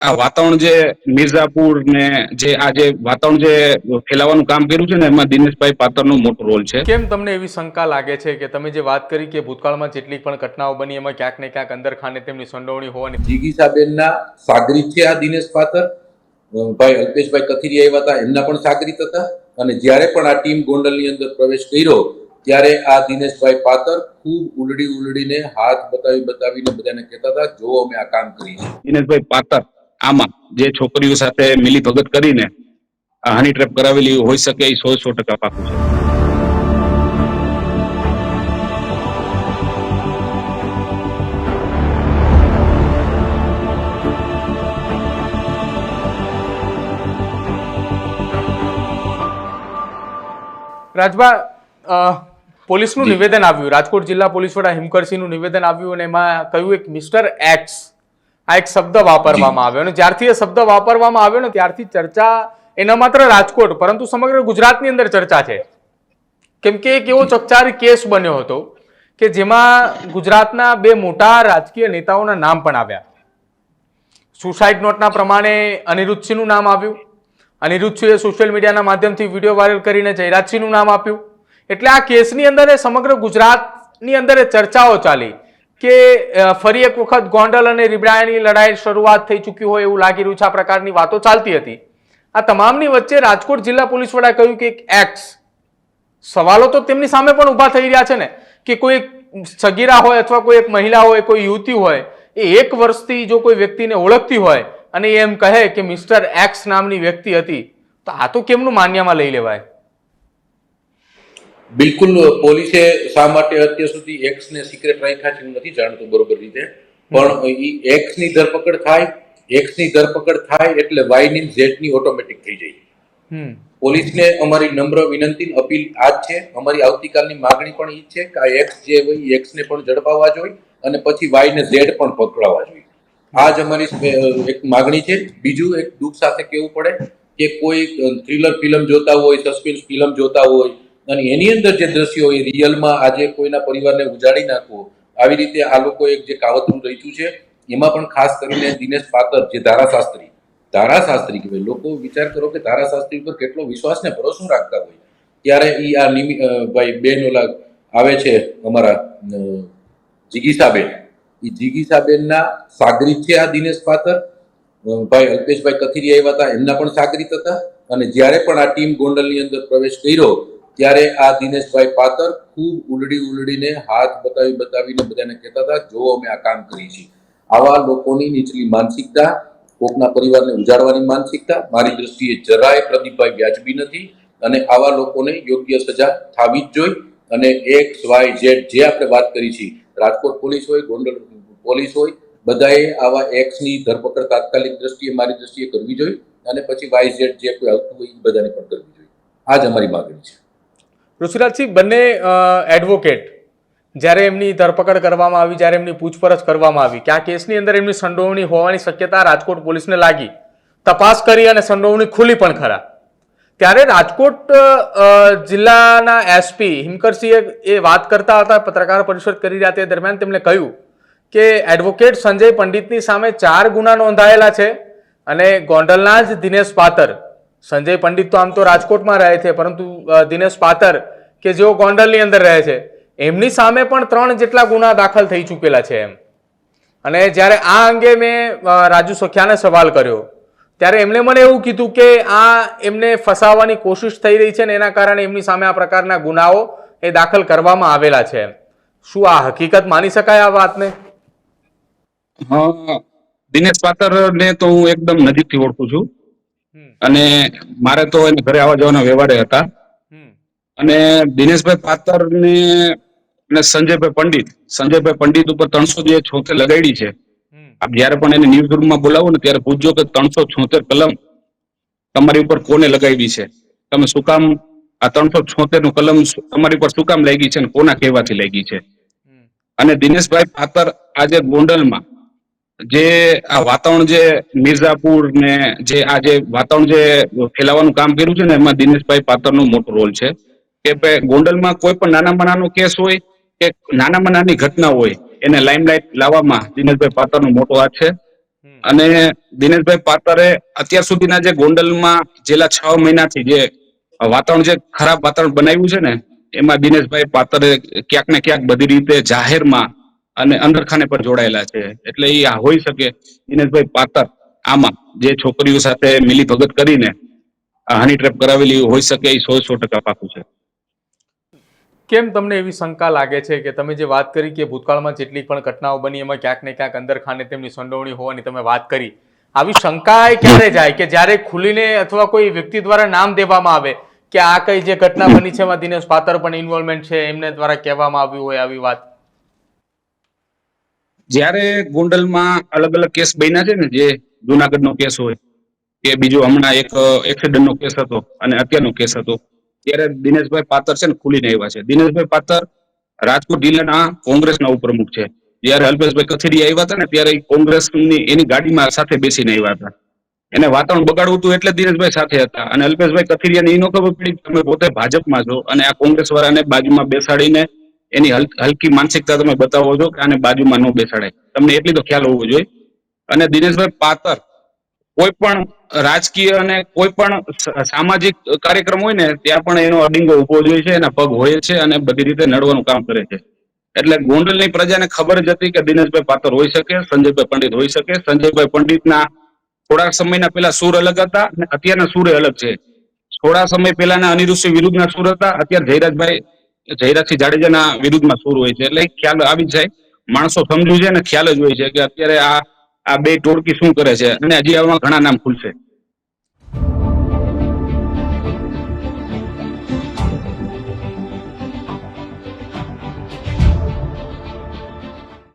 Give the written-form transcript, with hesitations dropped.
આ વાતાવરણ જે મિર્ઝાપુર ને જે આ જે વાતાવરણ જે ફેલાવાનું કામ કર્યું છે ને એમાં દિનેશભાઈ પાતરનો મોટો રોલ છે. કેમ તમને એવી શંકા લાગે છે કે તમે જે વાત કરી કે ભૂતકાળમાં જેટલી પણ ઘટનાઓ બની એમાં ક્યાંક ને ક્યાંક અંદર ખાને તેમની સંડોવણી હોવાની? જીગીસાબેનના સાગરીત છે આ દિનેશ પાતર. ભાઈ અલ્પેશભાઈ કથિરી આવ્યા હતા, એમના પણ સાગરીત હતા. અને જ્યારે પણ આ ટીમ ગોંડલની અંદર પ્રવેશ કર્યો ત્યારે આ દિનેશભાઈ પાતર ખૂબ ઉલડીને હાથ બતાવીને બધાને કહેતા હતા, જો અમે આ કામ કરીશું. દિનેશભાઈ પાતર આમાં જે છોકરીઓ સાથે મિલી ભગત કરીને આ હની ટ્રેપ કરાવેલી હોઈ શકે એ 100% પાકું છે. રાજભા, પોલીસનું નિવેદન આવ્યું, રાજકોટ જિલ્લા પોલીસ વડા હિમકરસિંહનું નિવેદન આવ્યું અને એમાં કહ્યું એક મિસ્ટર એક્સ આ એક શબ્દ વાપરવામાં આવ્યો અને જ્યારથી એ શબ્દ વાપરવામાં આવ્યો ને ત્યારથી ચર્ચા એ ન માત્ર રાજકોટ પરંતુ સમગ્ર ગુજરાતની અંદર ચર્ચા છે. કેમ કે એક એવો ચકચારી કેસ બન્યો હતો કે જેમાં ગુજરાતના બે મોટા રાજકીય નેતાઓના નામ પણ આવ્યા. સુસાઇડ નોટના પ્રમાણે અનિરુદ્ધસિંહનું નામ આવ્યું. અનિરુદ્ધસિંહે સોશિયલ મીડિયાના માધ્યમથી વિડીયો વાયરલ કરીને જયરાજસિંહનું નામ આપ્યું. એટલે આ કેસની અંદર સમગ્ર ગુજરાતની અંદર ચર્ચાઓ ચાલી કે ફરી એક વખત ગોંડલ અને રીબડાની લડાઈ શરૂઆત થઈ ચૂકી હોય એવું લાગી રહ્યું છે. આ પ્રકારની વાતો ચાલતી હતી. આ તમામની વચ્ચે રાજકોટ જિલ્લા પોલીસ વડાએ કહ્યું કે એક એક્સ, સવાલો તો તેમની સામે પણ ઊભા થઈ રહ્યા છે ને કે કોઈ સગીરા હોય અથવા કોઈ એક મહિલા હોય, કોઈ યુવતી હોય, એ 1 વર્ષથી જો કોઈ વ્યક્તિને ઓળખતી હોય અને એમ કહે કે મિસ્ટર એક્સ નામની વ્યક્તિ હતી, તો આ તો કેમનું માન્યમાં લઈ લેવાય? બિલકુલ, પોલીસે શા માટે અત્યાર સુધી એક્સને સિક્રેટ રાખ્યા છે હું નથી જાણતો બરોબર રીતે, પણ એક્સની ધરપકડ થાય એટલે વાયની ઝેડની ઓટોમેટિક થઈ જાય. પોલીસને અમારી નમ્ર વિનંતી અપીલ આ જ છે. અમારી આવતીકાલની માગણી પણ એ છે કે આ એક્સ જે હોય એક્સને પણ ઝડપાવવા જોઈએ અને પછી વાયને ઝેડ પણ પકડાવવા જોઈએ. આ જ અમારી એક માગણી છે. બીજું એક દુઃખ સાથે કહેવું પડે કે કોઈ થ્રિલર ફિલ્મ જોતા હોય, સસ્પેન્સ ફિલ્મ જોતા હોય અને એની અંદર જે દ્રશ્યો હોય રિયલમાં આજે કોઈના પરિવારને ઉજાડી નાખવો, આવી રીતે આ લોકો એક જે કાવતરું રચ્યું છે એમાં પણ ખાસ કરીને દિનેશ પાતર જે ધારાશાસ્ત્રી કહેવાય, લોકો વિચાર કરો કે ધારાશાસ્ત્રી ઉપર કેટલો વિશ્વાસ ને ભરોસો રાખતા હોય, ત્યારે ઈ આ ભાઈ બેન ઓલા આવે છે અમારા જીગીસાબેન, એ જીગીસાબેનના સાગરીત છે આ દિનેશ પાતર. ભાઈ અલ્પેશભાઈ કથિરી આવ્યા હતા, એમના પણ સાગરીત હતા. અને જ્યારે પણ આ ટીમ ગોંડલની અંદર પ્રવેશ કર્યો ત્યારે આ દિનેશભાઈ પાતર ખૂબ ઉલડીને હાથ બતાવીને બધાને કહેતા હતા, જો અમે આ કામ કરીએ છીએ. આવા લોકોની નીચલી માનસિકતા, કોકના પરિવારને ઉજાડવાની માનસિકતા મારી દ્રષ્ટિએ જરાય પ્રદીપભાઈ વ્યાજબી નથી અને આવા લોકોને યોગ્ય સજા થવી જ જોઈએ. અને એક્સ વાય ઝેડ જે આપણે વાત કરી છે, રાજકોટ પોલીસ હોય, ગોંડલ પોલીસ હોય, બધાએ આવા એક્સની ધરપકડ તાત્કાલિક દ્રષ્ટિએ મારી દ્રષ્ટિએ કરવી જોઈએ અને પછી વાય ઝેડ જે કોઈ આવતું હોય એ બધાને પણ કરવી જોઈએ. આ જ અમારી માગણી છે. ઋષિરાજસિંહ, બંને એડવોકેટ જ્યારે એમની ધરપકડ કરવામાં આવી, જ્યારે એમની પૂછપરછ કરવામાં આવી કે આ કેસની અંદર એમની સંડોવણી હોવાની શક્યતા રાજકોટ પોલીસને લાગી, તપાસ કરી અને સંડોવણી ખુલી પણ ખરા, ત્યારે રાજકોટ જિલ્લાના એસપી હિમકરસિંહે એ વાત કરતા હતા, પત્રકાર પરિષદ કરી રહ્યા તે દરમિયાન તેમણે કહ્યું કે એડવોકેટ સંજય પંડિતની સામે 4 ગુના નોંધાયેલા છે અને ગોંડલના જ દિનેશ પાતર, સંજય પંડિત તો આમ તો રાજકોટમાં રહે છે પરંતુ દિનેશ પાતર કે જેઓ ગોંડલની અંદર રહે છે એમની સામે પણ 3 જેટલા ગુના દાખલ થઈ ચૂકેલા છે એમ. અને જ્યારે આ અંગે મેં રાજુ સખિયાને સવાલ કર્યો ત્યારે એમણે મને એવું કીધું કે આ એમને ફસાવવાની કોશિશ થઈ રહી છે ને એના કારણે એમની સામે આ પ્રકારના ગુનાઓ એ દાખલ કરવામાં આવેલા છે. શું આ હકીકત માની શકાય આ વાતને? દિનેશ પાતર ને તો હું એકદમ નજીકથી ઓળખું છું અને મારે તો એને ઘરે આવવા જવાના વ્યવહારે હતા. અને દિનેશભાઈ પાતર ને સંજયભાઈ પંડિત ઉપર 376 લગાડી છે. આપ જયારે પણ એને ન્યૂઝ રૂમમાં બોલાવો ને ત્યારે પૂછજો કે 376 કલમ તમારી ઉપર કોને લગાવી છે, તમે શું કામ આ 376 નું કલમ તમારી ઉપર શું કામ લાગી છે અને કોના કહેવાથી લાગી છે. અને દિનેશભાઈ પાતર આજે ગોંડલમાં જે આ વાતાવરણ જે મિર્ઝાપુર ને જે આ જે વાતાવરણ જે ફેલાવાનું કામ કર્યું છે ને એમાં દિનેશભાઈ પાતરનો મોટો રોલ છે. કે ગોંડલમાં કોઈ પણ નાનામાં નાનો કેસ હોય કે નાનામાં નાની ઘટના હોય એને લાઇમલાઇટ લાવવામાં દિનેશભાઈ પાતરનો મોટો હાથ છે. અને દિનેશભાઈ પાતરે અત્યાર સુધીના જે ગોંડલમાં છેલ્લા 6 મહિનાથી જે વાતાવરણ જે ખરાબ વાતાવરણ બનાવ્યું છે ને, એમાં દિનેશભાઈ પાતરે ક્યાંક ને ક્યાંક બધી રીતે જાહેરમાં અને અંદરખાને પર જોડાયેલા છે. એટલે એ હોઈ શકે દિનેશભાઈ પાતર આમાં જે છોકરીઓ સાથે મિલી ભગત કરીને હની ટ્રેપ કરાવેલી હોઈ શકે, એ 100% પાકું છે. કેમ તમને એવી શંકા લાગે છે કે તમે જે વાત કરી કે ભૂતકાળમાં જેટલી પણ ઘટનાઓ બની એમાં ક્યાંક ને ક્યાંક અંદરખાને તેમની સંડોવણી હોવાની તમે વાત કરી, આવી શંકા એ ક્યારે જાય કે જ્યારે ખુલીને અથવા કોઈ વ્યક્તિ દ્વારા નામ દેવામાં આવે કે આ કઈ જે ઘટના બની છે એમાં દિનેશ પાતર પણ ઇન્વોલ્વમેન્ટ છે, એમને દ્વારા કહેવામાં આવ્યું હોય આવી વાત? જ્યારે ગોંડલમાં અલગ અલગ કેસ બન્યા છે ને, જે જુનાગઢનો કેસ હોય કે બીજો હમણાં એક એક્સિડન્ટનો કેસ હતો અને અત્યારનો કેસ હતો, ત્યારે દિનેશભાઈ પાતર છે ને ખુલીને આવ્યા છે. દિનેશભાઈ પાતર રાજકોટ જિલ્લાના કોંગ્રેસના ઉપપ્રમુખ છે. જયારે અલ્પેશભાઈ કથિરિયા આવ્યા હતા ને, ત્યારે કોંગ્રેસની એની ગાડીમાં સાથે બેસીને આવ્યા હતા. એને વાતાવરણ બગાડવું હતું એટલે દિનેશભાઈ સાથે હતા. અને અલ્પેશભાઈ કથિરિયાને એ ન ખબર પડી કે તમે પોતે ભાજપમાં છો અને આ કોંગ્રેસ વાળાને બાજુમાં બેસાડીને એની હલકી માનસિકતા તમે બતાવો છો કે આને બાજુમાં ન બેસાડાય. તમને એટલી તો ખ્યાલ હોવો જોઈએ. અને દિનેશભાઈ પાતર કોઈ પણ રાજકીય અને કોઈ પણ સામાજિક કાર્યક્રમ હોય ને, ત્યાં પણ એનો અડિંગો ઉભો જોઈએ છે, એના પગ હોય છે અને બધી રીતે નડવાનું કામ કરે છે. એટલે ગોંડલની પ્રજાને ખબર જ હતી કે દિનેશભાઈ પાતર હોઈ શકે, સંજયભાઈ પંડિત હોઈ શકે. સંજયભાઈ પંડિતના થોડા સમયના પહેલા સૂર અલગ હતા અને અત્યારના સૂર અલગ છે. થોડા સમય પહેલાના અનિરુદ્ધસિંહ વિરુદ્ધના સૂર હતા, અત્યારે જયરાજસિંહ જાડેજાના વિરુદ્ધમાં સૂર હોય છે. એટલે ખ્યાલ આવી જાય, માણસો સમજુ છે અને ખ્યાલ જ હોય છે કે અત્યારે આ બે ટોળકી શું કરે છે. અને હજી આમાં ઘણા નામ ખુલશે.